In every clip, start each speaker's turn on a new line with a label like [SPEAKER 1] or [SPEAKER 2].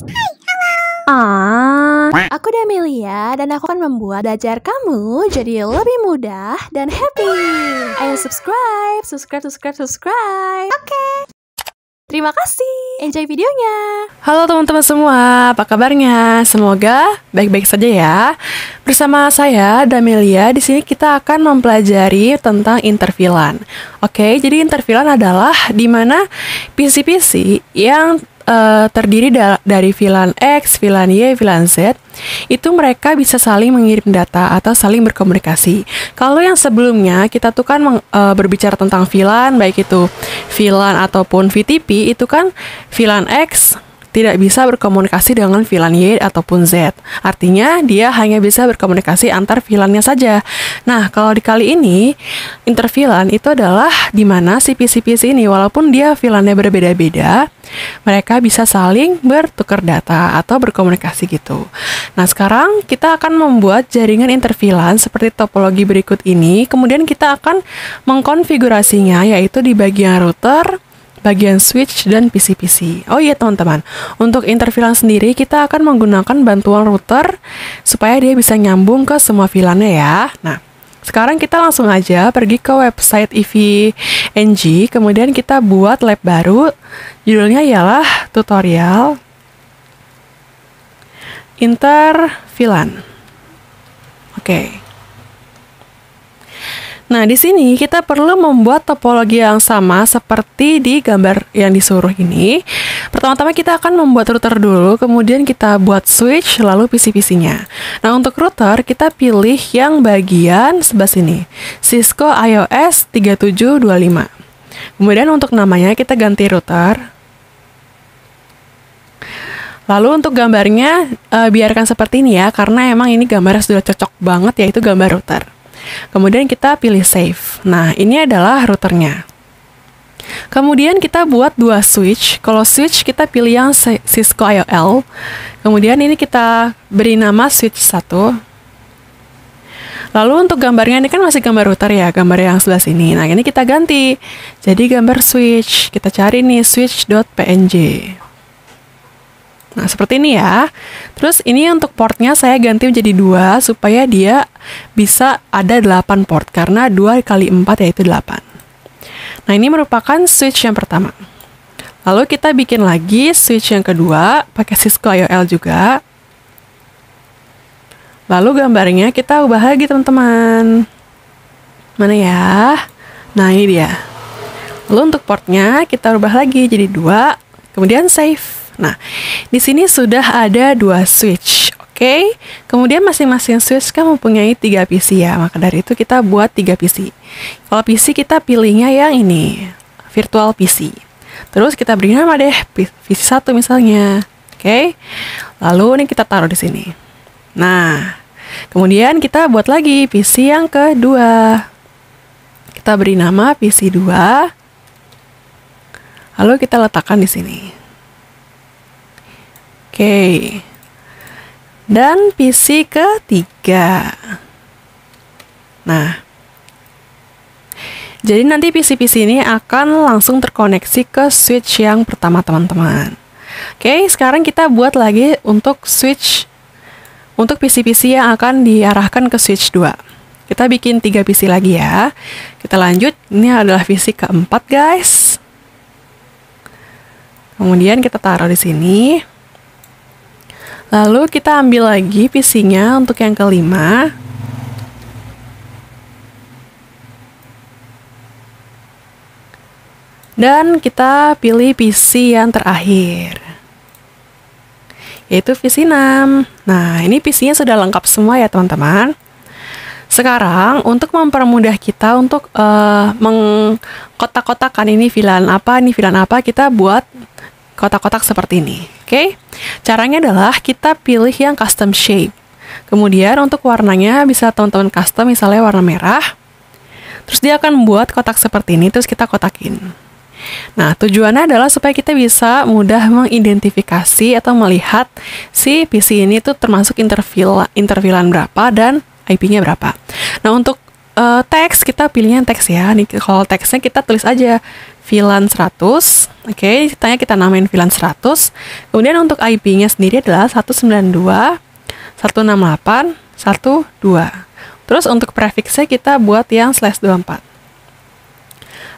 [SPEAKER 1] guys. Aku Damelia dan aku akan membuat belajar kamu jadi lebih mudah dan happy. Ayo subscribe. Oke. Terima kasih. Enjoy videonya.
[SPEAKER 2] Halo teman-teman semua, apa kabarnya? Semoga baik-baik saja ya. Bersama saya Damelia, di sini kita akan mempelajari tentang intervilan. Oke, jadi intervilan adalah di mana PC-PC yang terdiri dari VLAN X, VLAN Y, VLAN Z, itu mereka bisa saling mengirim data atau saling berkomunikasi. Kalau yang sebelumnya kita tuh kan berbicara tentang VLAN, baik itu VLAN ataupun VTP, itu kan VLAN X tidak bisa berkomunikasi dengan VLAN Y ataupun Z. Artinya dia hanya bisa berkomunikasi antar VLAN-nya saja. Nah, kalau di kali ini, interVLAN itu adalah di mana si PC-PC ini walaupun dia VLAN-nya berbeda-beda, mereka bisa saling bertukar data atau berkomunikasi gitu. Nah, sekarang kita akan membuat jaringan interVLAN seperti topologi berikut ini. Kemudian kita akan mengkonfigurasinya yaitu di bagian router, bagian switch, dan PC-PC. Oh iya teman-teman, untuk interVLAN sendiri kita akan menggunakan bantuan router supaya dia bisa nyambung ke semua VLAN-nya ya. Nah, sekarang kita langsung aja pergi ke website EVNG, kemudian kita buat lab baru, judulnya ialah tutorial interVLAN. Oke. Nah, di sini kita perlu membuat topologi yang sama seperti di gambar yang disuruh ini. Pertama-tama kita akan membuat router dulu, kemudian kita buat switch, lalu PC-PC-nya. Nah, untuk router kita pilih yang bagian sebelah sini, Cisco IOS 3725. Kemudian untuk namanya kita ganti router. Lalu untuk gambarnya biarkan seperti ini ya, karena emang ini gambarnya sudah cocok banget yaitu gambar router. Kemudian kita pilih save. Nah, ini adalah routernya. Kemudian kita buat dua switch. Kalau switch kita pilih yang Cisco IOL. Kemudian ini kita beri nama switch 1. Lalu untuk gambarnya ini kan masih gambar router ya, gambar yang sebelah sini. Nah, ini kita ganti. Jadi gambar switch. Kita cari nih switch.png. Nah, seperti ini ya. Terus ini untuk portnya saya ganti menjadi 2 supaya dia bisa ada 8 port karena 2 kali 4 yaitu 8. Nah, ini merupakan switch yang pertama. Lalu kita bikin lagi switch yang kedua pakai Cisco IOL juga. Lalu gambarnya kita ubah lagi teman-teman. Mana ya? Nah, ini dia. Lalu untuk portnya kita ubah lagi jadi 2, kemudian save. Nah, di sini sudah ada 2 switch, oke? Kemudian masing-masing switch kan mempunyai 3 PC ya, maka dari itu kita buat 3 PC. Kalau PC kita pilihnya yang ini, virtual PC. Terus kita beri nama deh, PC 1 misalnya, oke? Lalu ini kita taruh di sini. Nah, kemudian kita buat lagi PC yang kedua. Kita beri nama PC 2. Lalu kita letakkan di sini. Oke, dan PC ketiga. Nah, jadi nanti PC-PC ini akan langsung terkoneksi ke switch yang pertama teman-teman. Oke, sekarang kita buat lagi untuk switch, untuk PC-PC yang akan diarahkan ke switch 2. Kita bikin 3 PC lagi ya. Kita lanjut, ini adalah PC keempat guys. Kemudian kita taruh di sini. Lalu kita ambil lagi PC-nya untuk yang kelima. Dan kita pilih PC yang terakhir, yaitu PC 6. Nah, ini PC-nya sudah lengkap semua ya teman-teman. Sekarang, untuk mempermudah kita untuk mengkotak-kotakan ini VLAN apa, kita buat kotak-kotak seperti ini. Oke, caranya adalah kita pilih yang custom shape. Kemudian untuk warnanya bisa teman-teman custom, misalnya warna merah. Terus dia akan membuat kotak seperti ini, terus kita kotakin. Nah, tujuannya adalah supaya kita bisa mudah mengidentifikasi atau melihat si PC ini tuh termasuk interVLAN berapa dan IP-nya berapa. Nah, untuk teks kita pilihnya teks ya. Nih, kalau teksnya kita tulis aja VLAN 100. Oke, ceritanya kita namain VLAN 100. Kemudian untuk IP-nya sendiri adalah 192.168.1.2. Terus untuk prefixnya kita buat yang /24.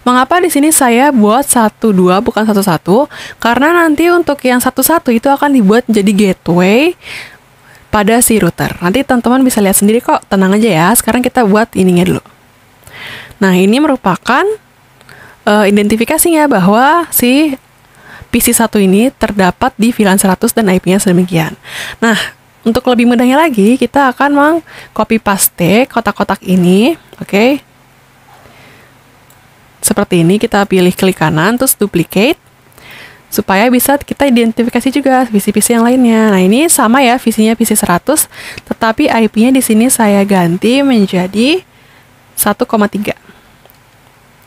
[SPEAKER 2] Mengapa di sini saya buat 12 bukan 11? Karena nanti untuk yang 11 itu akan dibuat jadi gateway pada si router. Nanti teman-teman bisa lihat sendiri kok, tenang aja ya. Sekarang kita buat ininya dulu. Nah, ini merupakan identifikasinya bahwa si PC1 ini terdapat di VLAN 100 dan IP-nya sedemikian. Nah, untuk lebih mudahnya lagi, kita akan meng-copy paste kotak-kotak ini, oke? Seperti ini, kita pilih klik kanan, terus duplicate, supaya bisa kita identifikasi juga PC-PC yang lainnya. Nah, ini sama ya, visinya PC100, tetapi IP-nya di sini saya ganti menjadi 1,3.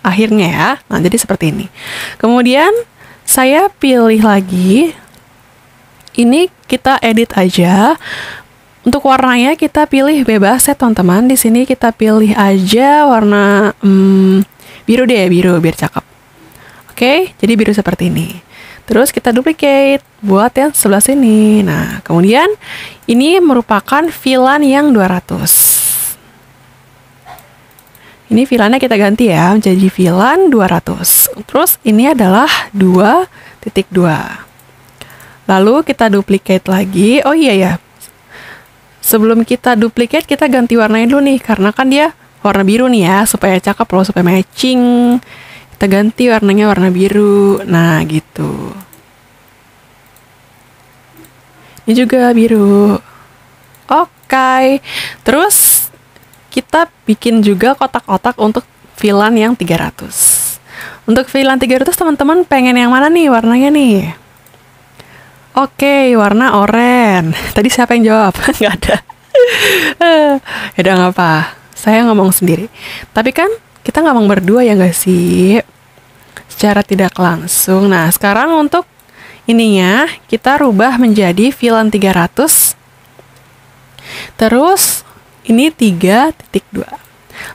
[SPEAKER 2] Akhirnya ya, nah jadi seperti ini. Kemudian saya pilih lagi, ini kita edit aja. Untuk warnanya kita pilih bebas ya teman-teman. Di sini kita pilih aja warna biru deh, biru biar cakep. Oke, jadi biru seperti ini. Terus kita duplicate buat yang sebelah sini. Nah, kemudian ini merupakan VLAN yang 200. Ini VLAN-nya kita ganti ya, menjadi VLAN 200. Terus ini adalah 2.2. Lalu kita duplicate lagi. Oh iya ya, sebelum kita duplicate, kita ganti warnanya dulu nih. Karena kan dia warna biru nih ya, supaya cakep loh, supaya matching. Kita ganti warnanya warna biru. Nah, gitu. Ini juga biru. Oke. Terus kita bikin juga kotak-kotak untuk VLAN yang 300. Untuk VLAN 300 teman-teman pengen yang mana nih warnanya nih? Oke, warna oranye. Tadi siapa yang jawab? Nggak ada. Yaudah nggak apa. Saya ngomong sendiri. Tapi kan kita ngomong berdua ya nggak sih? Secara tidak langsung. Nah, sekarang untuk ininya kita rubah menjadi VLAN 300. Terus ini 3.2.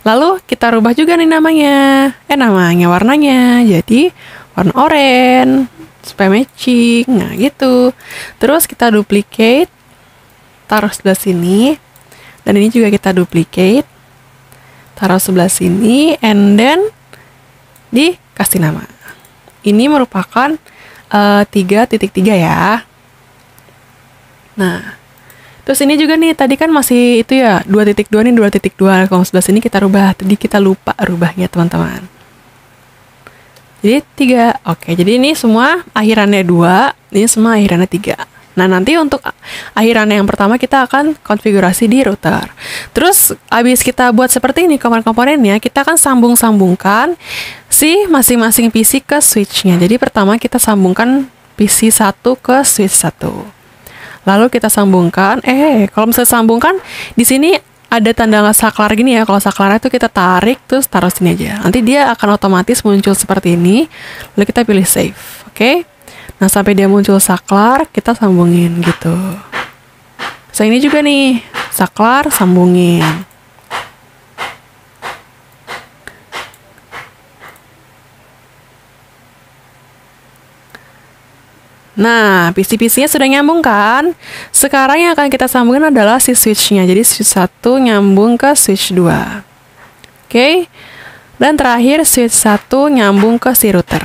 [SPEAKER 2] Lalu kita rubah juga nih namanya. Warnanya. Jadi warna oranye supaya matching. Nah, gitu. Terus kita duplicate, taruh sebelah sini. Dan ini juga kita duplicate, taruh sebelah sini, and then dikasih nama. Ini merupakan 3.3 ya. Nah, terus ini juga nih, tadi kan masih itu ya, 2.2 nih, 2.2. Kalau sebelah sini kita rubah, tadi kita lupa rubahnya teman-teman. Jadi 3. Oke, jadi ini semua akhirannya 2, ini semua akhirannya 3. Nah, nanti untuk akhirannya yang pertama kita akan konfigurasi di router. Terus habis kita buat seperti ini komponen-komponennya, kita akan sambung-sambungkan si masing-masing PC ke switch-nya. Jadi pertama kita sambungkan PC 1 ke switch 1. Lalu kita sambungkan, kalau misalnya sambungkan, di sini ada tanda saklar gini ya. Kalau saklarnya itu kita tarik, terus taruh sini aja. Nanti dia akan otomatis muncul seperti ini. Lalu kita pilih save, oke? Nah, sampai dia muncul saklar, kita sambungin gitu. So, ini juga nih, saklar, sambungin. Nah, PC-PC-nya sudah nyambung kan? Sekarang yang akan kita sambungin adalah si switch-nya. Jadi switch 1 nyambung ke switch 2. Oke? Dan terakhir switch 1 nyambung ke si router.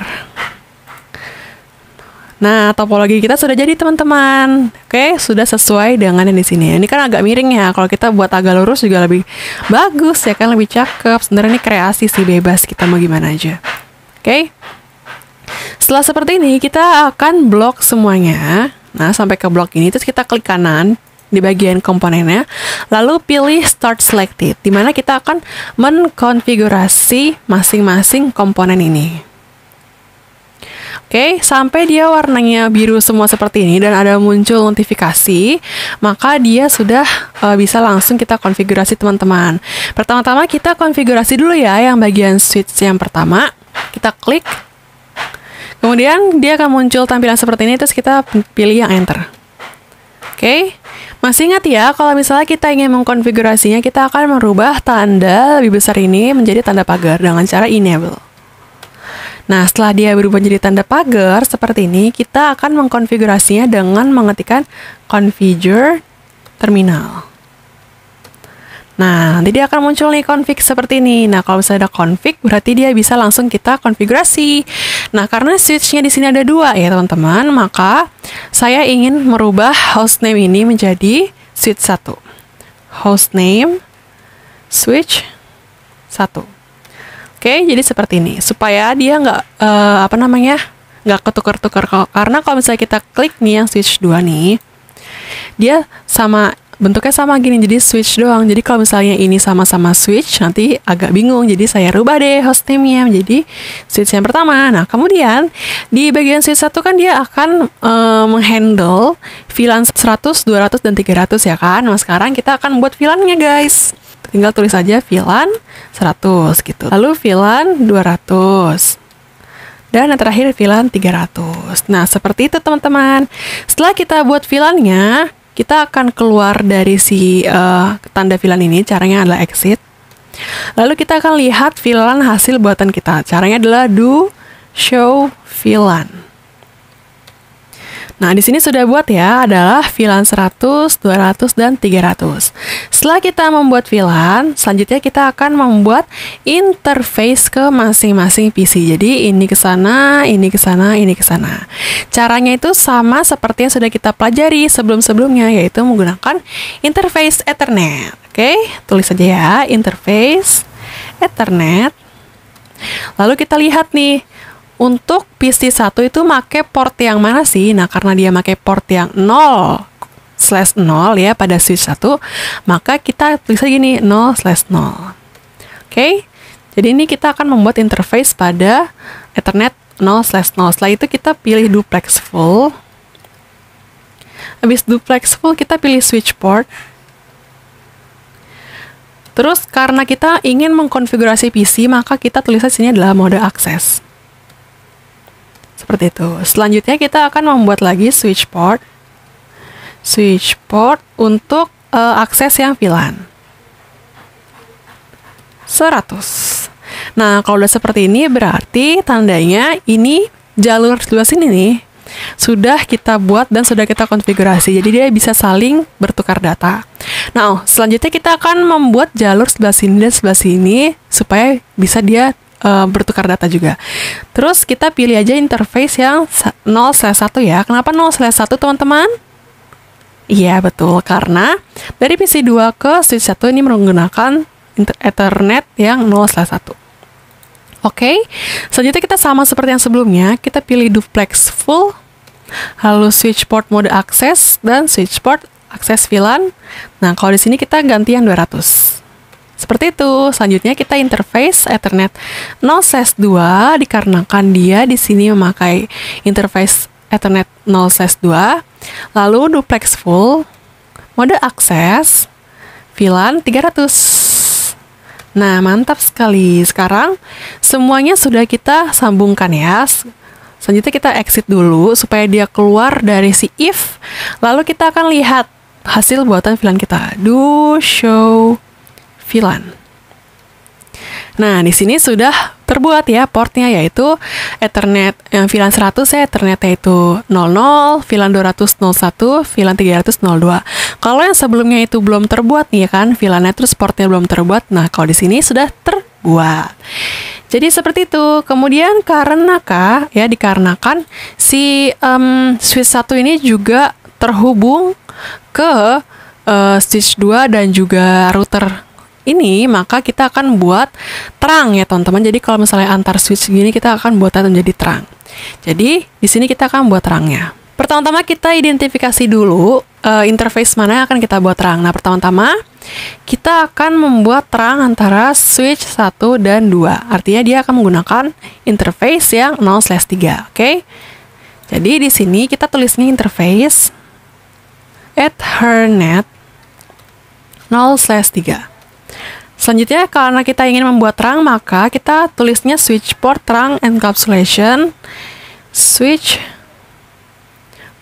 [SPEAKER 2] Nah, topologi kita sudah jadi teman-teman. Oke, sudah sesuai dengan yang di sini. Ini kan agak miring ya. Kalau kita buat agak lurus juga lebih bagus ya kan, lebih cakep. Sebenarnya ini kreasi sih, bebas kita mau gimana aja. Oke? Setelah seperti ini, kita akan blok semuanya. Nah, sampai ke blok ini, terus kita klik kanan di bagian komponennya, lalu pilih Start Selected, di mana kita akan mengkonfigurasi masing-masing komponen ini. Oke, sampai dia warnanya biru semua seperti ini dan ada muncul notifikasi, maka dia sudah bisa langsung kita konfigurasi teman-teman. Pertama-tama kita konfigurasi dulu ya yang bagian switch yang pertama. Kita klik. Kemudian dia akan muncul tampilan seperti ini, terus kita pilih yang enter. Oke, masih ingat ya, kalau misalnya kita ingin mengkonfigurasinya, kita akan merubah tanda lebih besar ini menjadi tanda pagar dengan cara enable. Nah, setelah dia berubah jadi tanda pagar seperti ini, kita akan mengkonfigurasinya dengan mengetikkan configure terminal. Nah, nanti dia akan muncul nih config seperti ini. Nah, kalau misalnya ada config, berarti dia bisa langsung kita konfigurasi. Nah, karena switch-nya di sini ada 2 ya teman-teman, maka saya ingin merubah hostname ini menjadi switch 1. Hostname switch 1. Oke, jadi seperti ini. Supaya dia nggak, nggak ketukar-tukar. Karena kalau misalnya kita klik nih yang switch 2 nih, dia bentuknya sama gini, jadi switch doang. Jadi kalau misalnya ini sama-sama switch, nanti agak bingung. Jadi saya rubah deh hostname-nya menjadi switch yang pertama. Nah, kemudian di bagian switch 1 kan dia akan menghandle VLAN 100, 200, dan 300 ya kan. Nah, sekarang kita akan buat VLAN-nya guys. Tinggal tulis aja VLAN 100 gitu. Lalu VLAN 200. Dan yang terakhir VLAN 300. Nah, seperti itu teman-teman. Setelah kita buat VLAN-nya, kita akan keluar dari si tanda VLAN ini. Caranya adalah exit. Lalu kita akan lihat VLAN hasil buatan kita. Caranya adalah do show VLAN. Nah, di sini sudah buat ya, adalah VLAN 100, 200, dan 300. Setelah kita membuat VLAN, selanjutnya kita akan membuat interface ke masing-masing PC. Jadi, ini ke sana, ini ke sana, ini ke sana. Caranya itu sama seperti yang sudah kita pelajari sebelum-sebelumnya, yaitu menggunakan interface Ethernet. Oke, tulis saja ya, interface Ethernet. Lalu kita lihat nih, untuk PC 1 itu make port yang mana sih? Nah, karena dia make port yang 0/0 ya pada switch 1, maka kita tulis aja gini 0/0. Oke, jadi ini kita akan membuat interface pada Ethernet 0/0. Setelah itu kita pilih duplex full. Habis duplex full kita pilih switch port. Terus karena kita ingin mengkonfigurasi PC, maka kita tulis di sini adalah mode akses. Seperti itu. Selanjutnya kita akan membuat lagi switch port. Switch port untuk akses yang VLAN 100. Nah, kalau udah seperti ini berarti tandanya ini jalur sebelah sini nih sudah kita buat dan sudah kita konfigurasi. Jadi dia bisa saling bertukar data. Nah, selanjutnya kita akan membuat jalur sebelah sini dan sebelah sini supaya bisa dia bertukar data juga. Terus kita pilih aja interface yang 0/1 ya. Kenapa 0/1 teman-teman? Iya betul, karena dari PC 2 ke switch 1 ini menggunakan Ethernet yang 0/1. Oke, selanjutnya kita sama seperti yang sebelumnya. Kita pilih duplex full, lalu switch port mode akses, dan switch port akses VLAN. Nah, kalau di sini kita ganti yang 200. Seperti itu. Selanjutnya kita interface Ethernet 0/2 dikarenakan dia di sini memakai interface Ethernet 0/2. Lalu duplex full, mode akses, VLAN 300. Nah, mantap sekali. Sekarang semuanya sudah kita sambungkan ya. Selanjutnya kita exit dulu supaya dia keluar dari si if. Lalu kita akan lihat hasil buatan VLAN kita. Do show VLAN. Nah, di sini sudah terbuat ya portnya, yaitu Ethernet yang VLAN 100 ya, Ethernetnya itu 00, VLAN 200 01, VLAN 300 02. Kalau yang sebelumnya itu belum terbuat nih ya kan, VLAN-nya terus portnya belum terbuat. Nah, kalau di sini sudah terbuat. Jadi seperti itu. Kemudian dikarenakan si switch 1 ini juga terhubung ke switch 2 dan juga router ini, maka kita akan buat terang ya teman-teman. Jadi kalau misalnya antar switch gini, kita akan buatnya menjadi terang. Jadi di sini kita akan buat terangnya. Pertama-tama kita identifikasi dulu interface mana yang akan kita buat terang. Nah, pertama-tama kita akan membuat terang antara switch 1 dan 2. Artinya dia akan menggunakan interface yang 0/3. Oke? Jadi di sini kita tulisnya interface Ethernet 0/3. Selanjutnya, karena kita ingin membuat terang, maka kita tulisnya switch port terang encapsulation, switch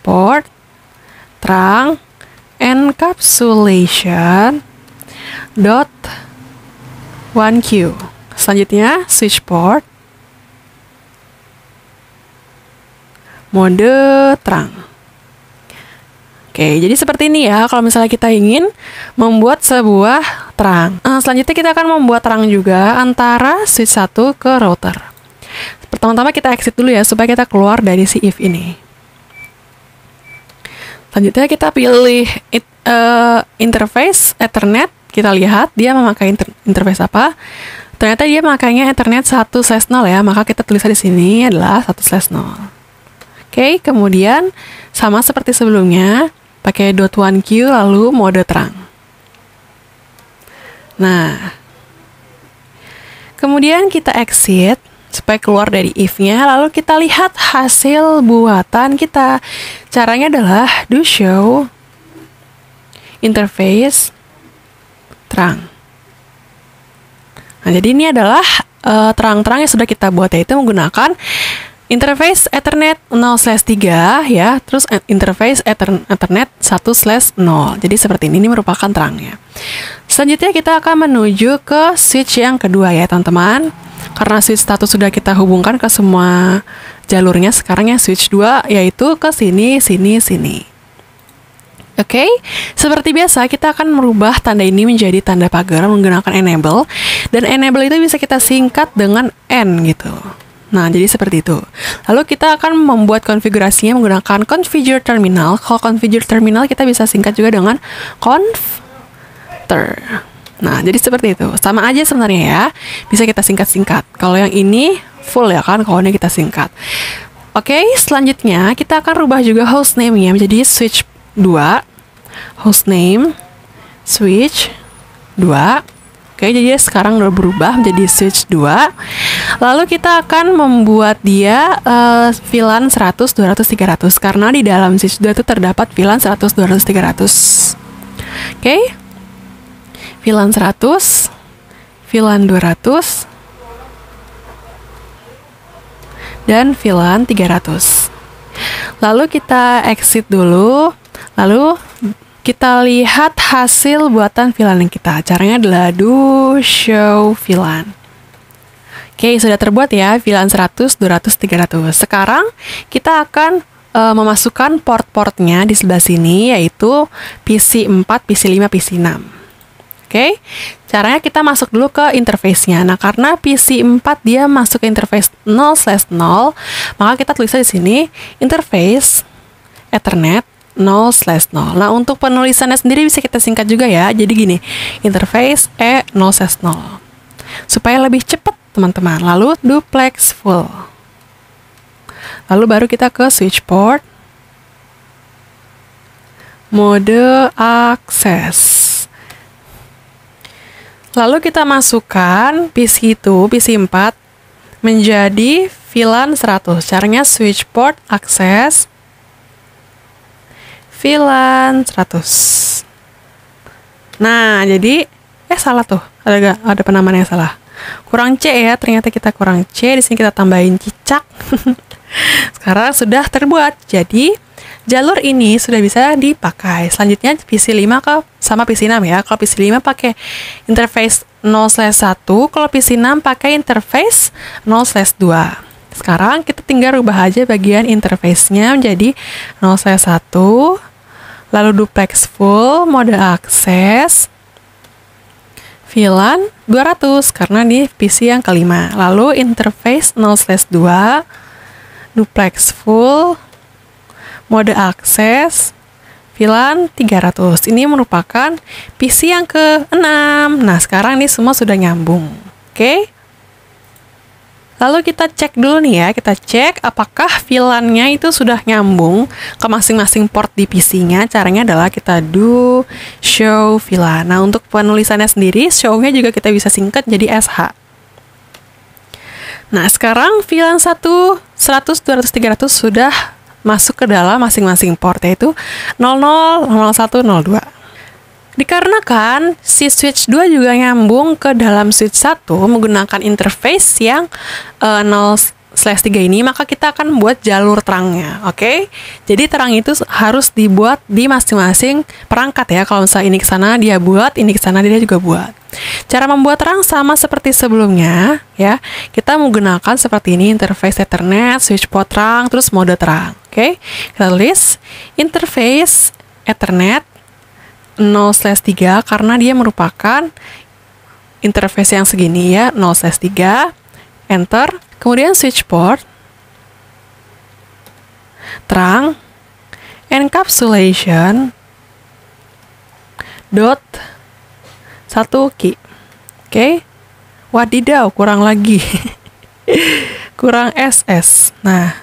[SPEAKER 2] port terang encapsulation dot 1Q. Selanjutnya, switch port mode terang. Oke, jadi seperti ini ya kalau misalnya kita ingin membuat sebuah terang. Selanjutnya kita akan membuat terang juga antara switch 1 ke router. Pertama-tama kita exit dulu ya supaya kita keluar dari si if ini. Selanjutnya kita pilih interface Ethernet. Kita lihat dia memakai interface apa. Ternyata dia makanya Ethernet 1/0 ya, maka kita tulisnya di sini adalah 1/0. Oke, kemudian sama seperti sebelumnya, pakai .1Q lalu mode terang. Nah, kemudian kita exit supaya keluar dari if-nya, lalu kita lihat hasil buatan kita. Caranya adalah do show interface terang. Nah, jadi ini adalah terang-terang yang sudah kita buat, yaitu menggunakan interface Ethernet 0/3 ya, terus interface Ethernet 1/0. Jadi seperti ini merupakan terangnya. Selanjutnya kita akan menuju ke switch yang kedua ya teman-teman. Karena switch 1 sudah kita hubungkan ke semua jalurnya, sekarang yang switch 2 yaitu ke sini, sini, sini. Oke, seperti biasa kita akan merubah tanda ini menjadi tanda pagar menggunakan enable, dan enable itu bisa kita singkat dengan N gitu. Nah, jadi seperti itu. Lalu kita akan membuat konfigurasinya menggunakan configure terminal. Kalau configure terminal kita bisa singkat juga dengan conf-ter. Nah, jadi seperti itu. Sama aja sebenarnya ya. Bisa kita singkat-singkat. Kalau yang ini full ya kan, kalau ini kita singkat. Oke, selanjutnya kita akan rubah juga hostname-nya menjadi switch 2. Hostname switch 2. Oke, jadi sekarang udah berubah menjadi switch 2. Lalu kita akan membuat dia VLAN 100, 200, 300. Karena di dalam switch 2 itu terdapat VLAN 100, 200, 300. Oke. VLAN 100, VLAN 200, dan VLAN 300. Lalu kita exit dulu. Lalu kita lihat hasil buatan VLAN kita. Caranya adalah do show VLAN. Oke, sudah terbuat ya VLAN 100, 200, 300. Sekarang kita akan memasukkan port-portnya di sebelah sini, yaitu PC 4, PC 5, PC 6. Oke, caranya kita masuk dulu ke interface-nya. Nah, karena PC 4 dia masuk ke interface 0/0, maka kita tulisnya di sini interface Ethernet 0/0. Nah, untuk penulisannya sendiri bisa kita singkat juga ya. Jadi gini, interface E0/0. Supaya lebih cepat, teman-teman. Lalu duplex full. Lalu baru kita ke switch port. Mode akses. Lalu kita masukkan PC itu, PC 4, menjadi VLAN 100. Caranya switch port akses VLAN 100. Nah, jadi salah tuh. Ada penamaan yang salah. Kurang C ya, ternyata kita kurang C. Di sini kita tambahin cicak. Sekarang sudah terbuat. Jadi, jalur ini sudah bisa dipakai. Selanjutnya PC 5 sama PC 6 ya. Kalau PC 5 pakai interface 0/1, kalau PC 6 pakai interface 0/2. Sekarang kita tinggal rubah aja bagian interface-nya menjadi 0/1, lalu duplex full, mode akses, VLAN 200 karena di PC yang kelima. Lalu interface 0/2, duplex full, mode akses, VLAN 300. Ini merupakan PC yang ke-6. Nah, sekarang ini semua sudah nyambung. Oke? Lalu kita cek dulu nih ya, kita cek apakah VLAN-nya itu sudah nyambung ke masing-masing port di PC-nya. Caranya adalah kita do show VLAN. Nah, untuk penulisannya sendiri, show-nya juga kita bisa singkat jadi SH. Nah, sekarang VLAN 100, 200, 300 sudah masuk ke dalam masing-masing port, yaitu 00, 01, 02. Dikarenakan si switch 2 juga nyambung ke dalam switch 1 menggunakan interface yang 0/1 0/3 ini, maka kita akan membuat jalur terangnya, oke? Jadi terang itu harus dibuat di masing-masing perangkat ya. Kalau misalnya ini ke sana dia buat, ini ke sana dia juga buat. Cara membuat terang sama seperti sebelumnya ya. Kita menggunakan seperti ini, interface Ethernet, switch port terang, terus mode terang, oke? Kita tulis interface Ethernet 0/3 karena dia merupakan interface yang segini ya, 0/3, enter. Kemudian switch port, terang, encapsulation, dot, 1 key. Oke, wadidaw, kurang lagi. Kurang SS. Nah,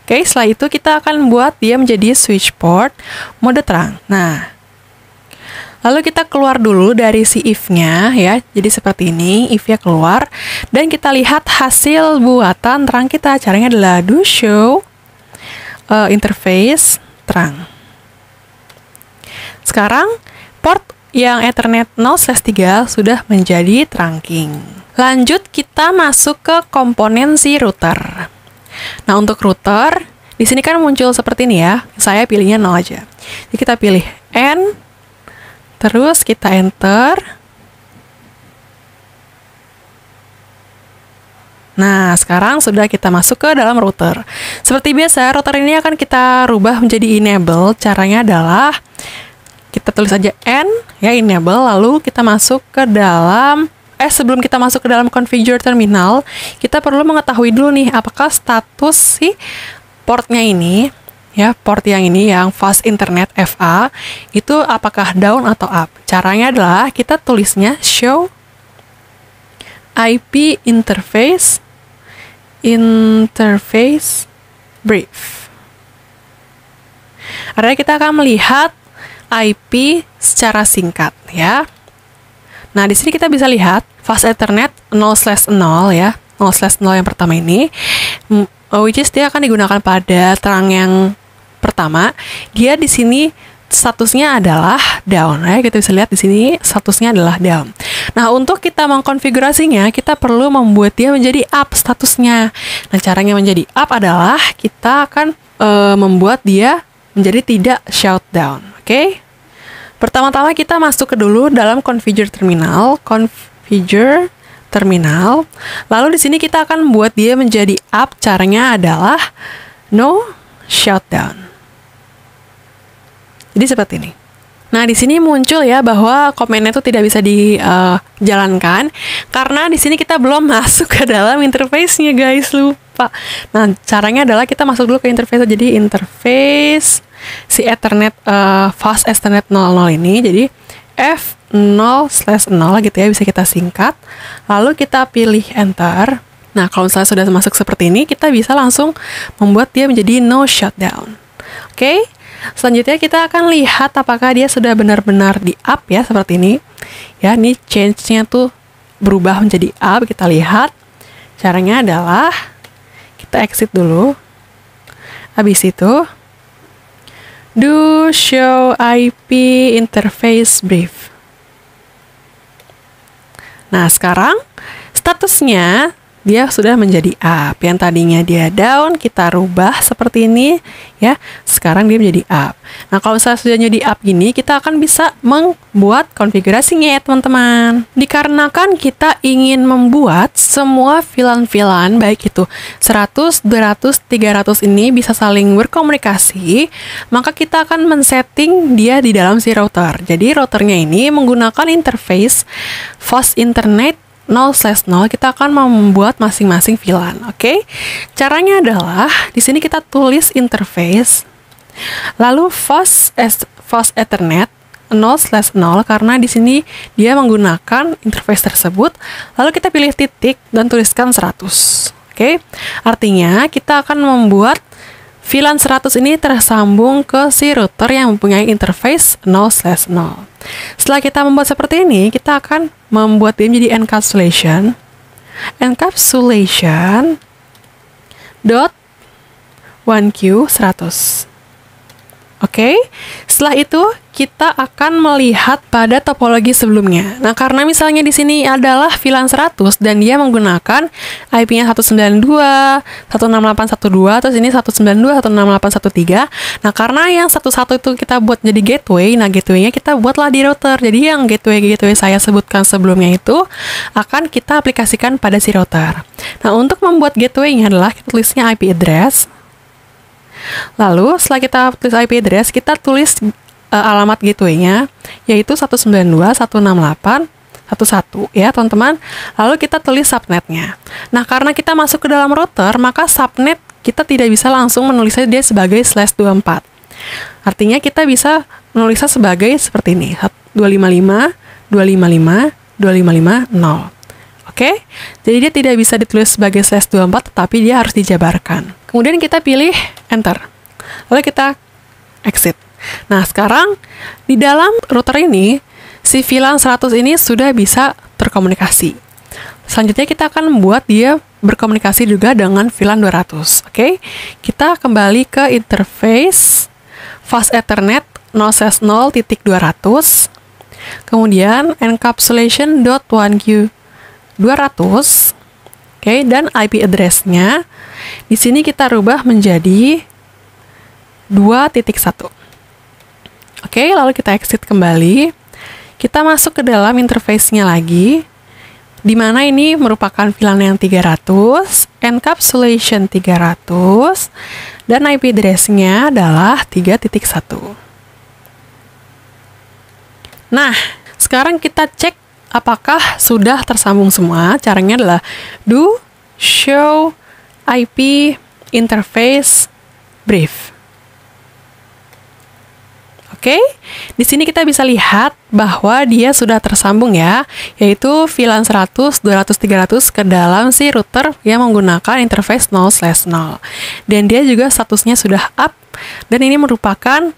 [SPEAKER 2] oke, setelah itu kita akan buat dia menjadi switch port, mode terang. Nah, lalu kita keluar dulu dari si if-nya ya. Jadi seperti ini, if-nya keluar. Dan kita lihat hasil buatan terang kita. Caranya adalah do show interface terang. Sekarang port yang Ethernet 0/3 sudah menjadi trunking. Lanjut kita masuk ke komponen si router. Nah, untuk router, di sini kan muncul seperti ini ya. Saya pilihnya 0 aja. Jadi kita pilih N, terus kita enter. Nah, sekarang sudah kita masuk ke dalam router. Seperti biasa, router ini akan kita rubah menjadi enable. Caranya adalah kita tulis aja N, ya, enable, lalu kita masuk ke dalam, sebelum kita masuk ke dalam configure terminal, kita perlu mengetahui dulu nih, apakah status si portnya ini, ya, port yang ini, yang fast internet FA, itu apakah down atau up. Caranya adalah kita tulisnya show IP interface brief. Artinya kita akan melihat IP secara singkat ya. Nah, di sini kita bisa lihat fast ethernet 0/0 ya. 0/0 yang pertama ini, which is dia akan digunakan pada terang yang pertama. Dia di sini statusnya adalah down ya. Kita bisa lihat di sini statusnya adalah down. Nah, untuk kita mengkonfigurasinya, kita perlu membuat dia menjadi up statusnya. Nah, caranya menjadi up adalah kita akan membuat dia menjadi tidak shutdown. Oke? Pertama-tama kita masuk ke dulu dalam configure terminal, Lalu di sini kita akan membuat dia menjadi up. Caranya adalah no shutdown. Jadi seperti ini. Nah, di sini muncul ya bahwa komennya itu tidak bisa dijalankan karena di sini kita belum masuk ke dalam interface-nya, guys, lupa. Nah, caranya adalah kita masuk dulu ke interface. Jadi interface si Ethernet fast Ethernet 00 ini, jadi F0/0 gitu ya, bisa kita singkat. Lalu kita pilih enter. Nah, kalau misalnya sudah masuk seperti ini, kita bisa langsung membuat dia menjadi no shutdown. Oke, selanjutnya kita akan lihat apakah dia sudah benar-benar di up ya, seperti ini. Ya, ini change-nya tuh berubah menjadi up, kita lihat. Caranya adalah kita exit dulu. Habis itu do show IP interface brief. Nah, sekarang statusnya dia sudah menjadi up. Yang tadinya dia down, kita rubah seperti ini ya. Sekarang dia menjadi up. Nah, kalau misalnya sudah menjadi up gini, kita akan bisa membuat konfigurasinya ya, teman-teman. Dikarenakan kita ingin membuat semua VLAN baik itu 100, 200, 300 ini bisa saling berkomunikasi, maka kita akan men-setting dia di dalam si router. Jadi routernya ini menggunakan interface fast internet 0/0, kita akan membuat masing-masing VLAN, oke? Caranya adalah di sini kita tulis interface, lalu fast Ethernet 0/0 karena di sini dia menggunakan interface tersebut, lalu kita pilih titik dan tuliskan 100, oke? Artinya kita akan membuat VLAN 100 ini tersambung ke si router yang mempunyai interface 0/0. Setelah kita membuat seperti ini, kita akan membuat dia menjadi encapsulation dot 1Q 100. Oke, setelah itu kita akan melihat pada topologi sebelumnya. Nah, karena misalnya di sini adalah VLAN 100 dan dia menggunakan IP-nya 192, 168.1.2, terus ini 192, 168.1.3. Nah, karena yang 11 itu kita buat jadi gateway, nah gateway-nya kita buatlah di router. Jadi yang gateway saya sebutkan sebelumnya itu akan kita aplikasikan pada si router. Nah, untuk membuat gateway-nya adalah kita tulisnya IP address. Lalu setelah kita tulis IP address, kita tulis alamat gateway-nya, yaitu 192.168.1.1 ya teman-teman. Lalu kita tulis subnet-nya. Nah, karena kita masuk ke dalam router, maka subnet kita tidak bisa langsung menulisnya dia sebagai /24. Artinya kita bisa menulisnya sebagai seperti ini, 255.255.255.0. Oke, jadi dia tidak bisa ditulis sebagai /24, tetapi dia harus dijabarkan. Kemudian kita pilih Enter. Lalu kita exit. Nah, sekarang di dalam router ini, si VLAN 100 ini sudah bisa terkomunikasi. Selanjutnya kita akan membuat dia berkomunikasi juga dengan VLAN 200. Oke, kita kembali ke interface Fast Ethernet 0/0.200. Kemudian encapsulation.1Q 200. Oke, dan IP address-nya di sini kita rubah menjadi 2.1. Oke, lalu kita exit kembali. Kita masuk ke dalam interface-nya lagi, di mana ini merupakan VLAN yang 300, encapsulation 300, dan IP address-nya adalah 3.1. Nah, sekarang kita cek apakah sudah tersambung semua. Caranya adalah do show IP interface brief. Oke, di sini kita bisa lihat bahwa dia sudah tersambung ya, yaitu VLAN 100, 200, 300 ke dalam si router yang menggunakan interface 0/0. Dan dia juga statusnya sudah up, dan ini merupakan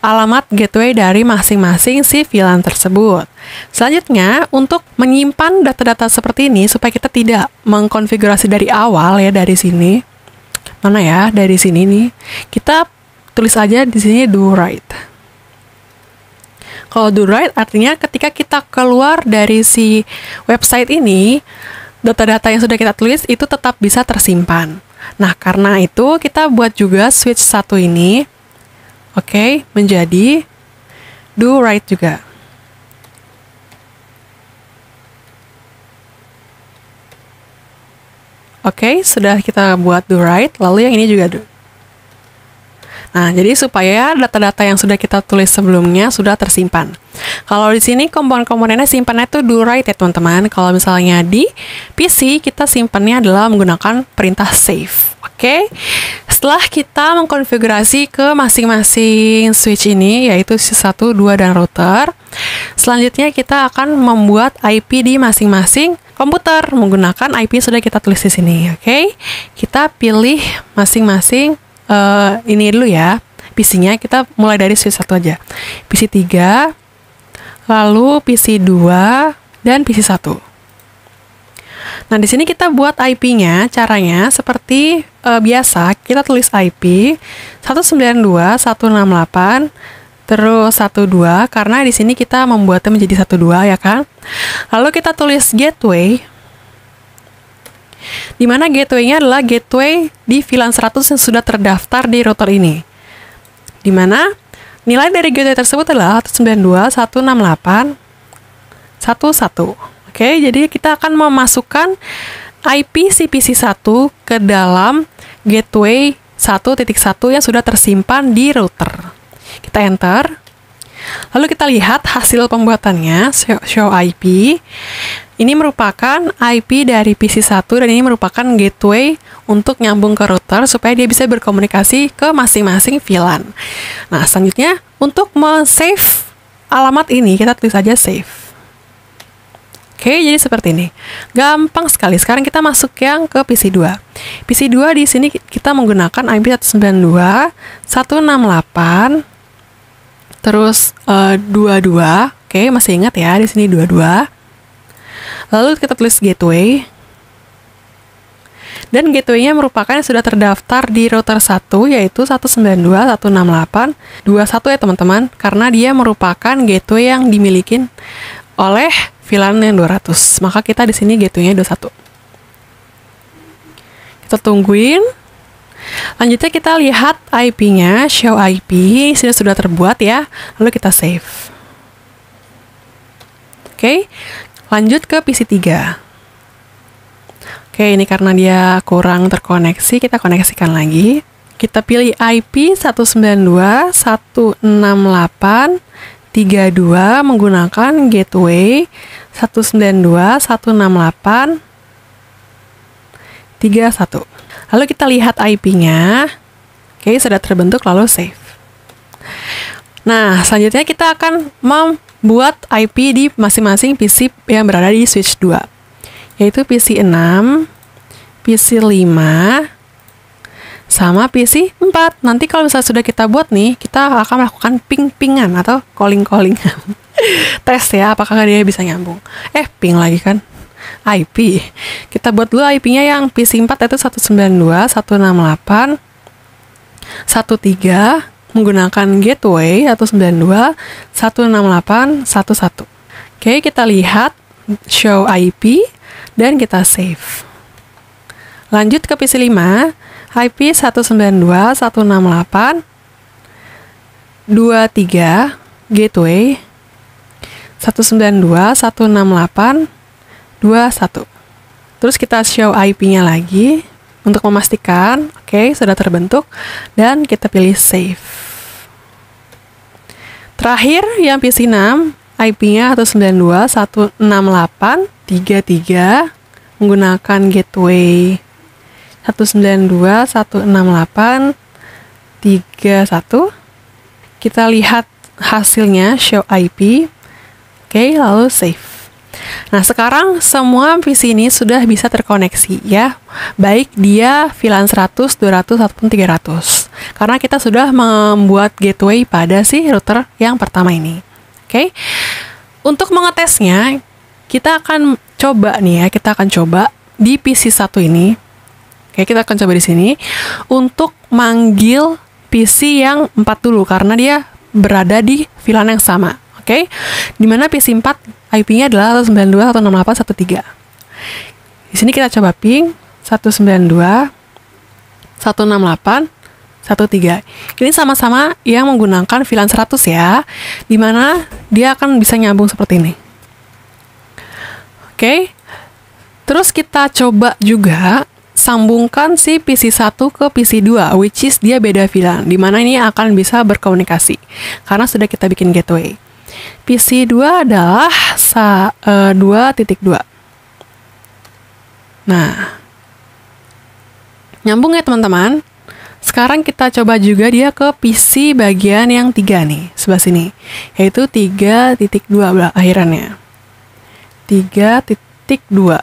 [SPEAKER 2] alamat gateway dari masing-masing si VLAN tersebut. Selanjutnya, untuk menyimpan data-data seperti ini supaya kita tidak mengkonfigurasi dari awal ya, dari sini. Mana ya? Dari sini nih. Kita tulis aja di sini do write. Kalau do write artinya ketika kita keluar dari si website ini, data-data yang sudah kita tulis itu tetap bisa tersimpan. Nah, karena itu kita buat juga switch 1 ini, oke, menjadi do write juga. Oke, sudah kita buat do write, lalu yang ini juga do. Nah, jadi supaya data-data yang sudah kita tulis sebelumnya sudah tersimpan. Kalau di sini komponen-komponennya simpannya itu do write ya teman-teman. Kalau misalnya di PC kita simpannya adalah menggunakan perintah save. Oke. Setelah kita mengkonfigurasi ke masing-masing switch ini, yaitu switch 1, 2, dan router, selanjutnya kita akan membuat IP di masing-masing komputer menggunakan IP sudah kita tulis di sini. Oke. Kita pilih masing-masing ini dulu ya, PC-nya kita mulai dari switch 1 aja. PC 3, lalu PC 2, dan PC 1. Nah, di sini kita buat IP-nya, caranya seperti biasa, kita tulis IP 192.168, terus 12, karena di sini kita membuatnya menjadi 12 ya kan. Lalu kita tulis gateway, di mana gateway-nya adalah gateway di VLAN 100 yang sudah terdaftar di router ini. Di mana nilai dari gateway tersebut adalah 192.168.1.1. Oke, jadi kita akan memasukkan IP si PC 1 ke dalam gateway 1.1 yang sudah tersimpan di router. Kita enter. Lalu kita lihat hasil pembuatannya, show IP. Ini merupakan IP dari PC 1 dan ini merupakan gateway untuk nyambung ke router supaya dia bisa berkomunikasi ke masing-masing VLAN. Nah, selanjutnya untuk men-save alamat ini kita tulis saja save. Oke, jadi seperti ini. Gampang sekali. Sekarang kita masuk yang ke PC 2. PC 2 di sini kita menggunakan IP 192.168 terus 22. Oke, masih ingat ya di sini 22. Lalu kita tulis gateway. Dan gateway-nya merupakan yang sudah terdaftar di router 1, yaitu 192.168.21 ya teman-teman, karena dia merupakan gateway yang dimiliki oleh VLAN yang 200. Maka kita di sini gateway-nya 21. Kita tungguin. Lanjutnya kita lihat IP-nya, show IP, sini sudah terbuat ya. Lalu kita save. Oke, lanjut ke PC 3. Oke, ini karena dia kurang terkoneksi, kita koneksikan lagi. Kita pilih IP 192.168.32 menggunakan gateway 192.168.31. Lalu kita lihat IP-nya. Oke, sudah terbentuk, lalu save. Nah, selanjutnya kita akan membuat IP di masing-masing PC yang berada di switch 2. Yaitu PC 6, PC 5, sama PC 4. Nanti kalau misalnya sudah kita buat nih, kita akan melakukan ping-pingan atau calling-callingan. Tes ya, apakah dia bisa nyambung. Ping lagi kan. IP. Kita buat dulu IP-nya yang PC 4 itu 192.168.13 menggunakan gateway 192.168.11. Oke, kita lihat show IP dan kita save. Lanjut ke PC 5, IP 192.168.23 gateway 192.168.21. Terus kita show IP-nya lagi untuk memastikan, oke, sudah terbentuk, dan kita pilih save. Terakhir yang PC 6, IP-nya 192.168.33 menggunakan gateway 192.168.31. Kita lihat hasilnya, show IP. Oke, lalu save. Nah, sekarang semua PC ini sudah bisa terkoneksi ya. Baik dia VLAN 100, 200, ataupun 300. Karena kita sudah membuat gateway pada si router yang pertama ini. Oke. Untuk mengetesnya, kita akan coba nih ya, kita akan coba di PC 1 ini. Oke, kita akan coba di sini untuk manggil PC yang 4 dulu karena dia berada di VLAN yang sama. Oke. Dimana PC 4 IP-nya adalah 192.168.13. Di sini kita coba ping 192.168.13. Ini sama-sama yang menggunakan VLAN 100 ya, dimana dia akan bisa nyambung seperti ini. Oke, terus kita coba juga sambungkan si PC 1 ke PC 2, which is dia beda VLAN, dimana ini akan bisa berkomunikasi, karena sudah kita bikin gateway. PC 2 adalah 2.2. Nah, nyambung ya teman-teman. Sekarang kita coba juga dia ke PC bagian yang 3 nih, sebelah sini. Yaitu 3.2 akhirannya. 3.2.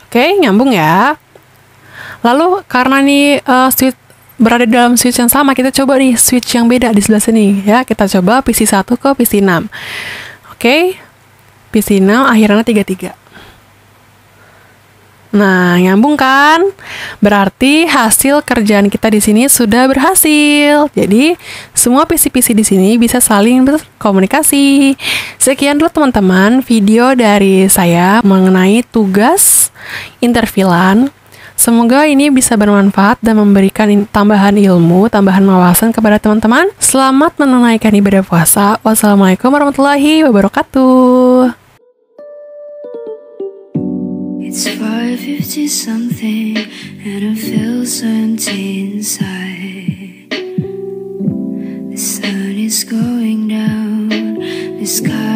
[SPEAKER 2] Oke, nyambung ya. Lalu karena nih switch berada dalam switch yang sama, kita coba nih switch yang beda di sebelah sini ya. Kita coba PC 1 ke PC 6. Oke. PC 6 akhirannya 33. Nah, nyambung kan? Berarti hasil kerjaan kita di sini sudah berhasil. Jadi, semua PC-PC di sini bisa saling berkomunikasi. Sekian dulu teman-teman video dari saya mengenai tugas interVLAN. Semoga ini bisa bermanfaat dan memberikan tambahan ilmu, tambahan wawasan kepada teman-teman. Selamat menunaikan ibadah puasa. Wassalamualaikum warahmatullahi wabarakatuh.
[SPEAKER 3] It's 5:50 something and I feel so empty inside. The sun is going down, the sky